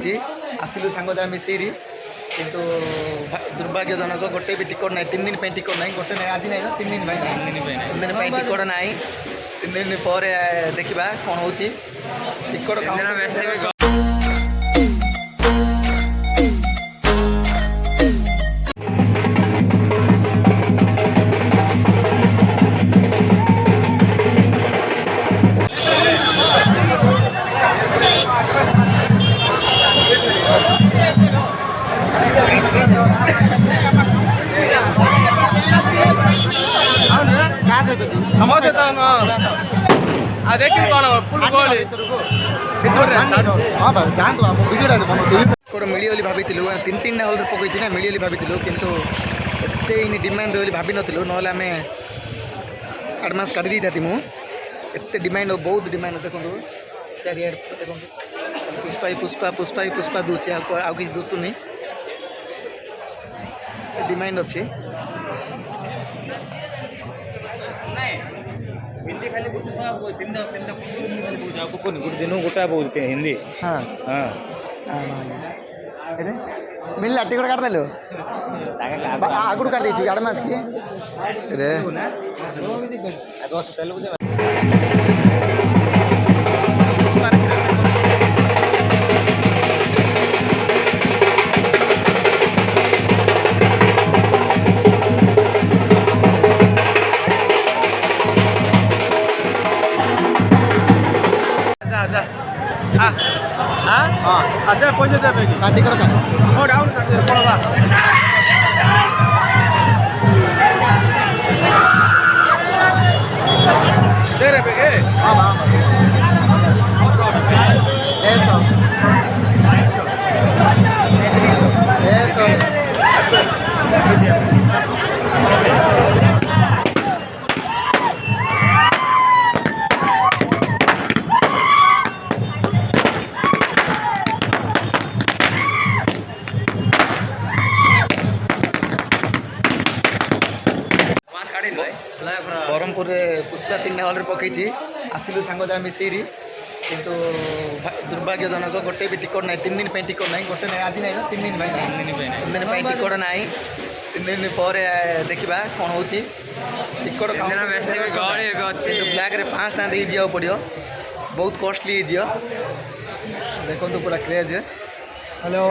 आसिलु सांगदा मिसेरी किंतु दुर्भाग्यजनक गोटे भी टिकट ना 3 दिन टिकट ना गोटे ना आज ना 3 दिन 3 दिन टिकट ना 3 दिन पर देखा कौन हो टिकट मिली भाई 3 हल पकई ना मिली भाई कितु एत डिमांड रही भाभी नु ना आम आडभांस काटी दी था एत डिमांड बहुत डिमांड देखो चारियाड देखो पुष्पा पुष्पा पुष्पा पुष्पा दूसरी आउ कि दुसुनी डिमांड अच्छी हिंदी खाली गोटे समय दिन गोटा बोलते हैं हिंदी। हाँ हाँ अरे मिलला टिकट काट देलो आगुड़ काट दी आडभांस की रे पैसा देवे टिकट डाउन पड़वा दे रहे के ब्रह्मपुर पुष्पा 3 हल पकई आसिलु सांगदा मिसेरी किंतु दुर्भाग्यजनक गोटे भी टिकट ना 3 दिन टिकट ना गोटे ना आज ना 3 दिन 3 दिन टिकट ना 3 दिन पर देखा कौन हो टिकट ब्लैक रे 5 टा दे जा पड़ो बहुत कॉस्टली देखो पूरा क्रेज। हेलो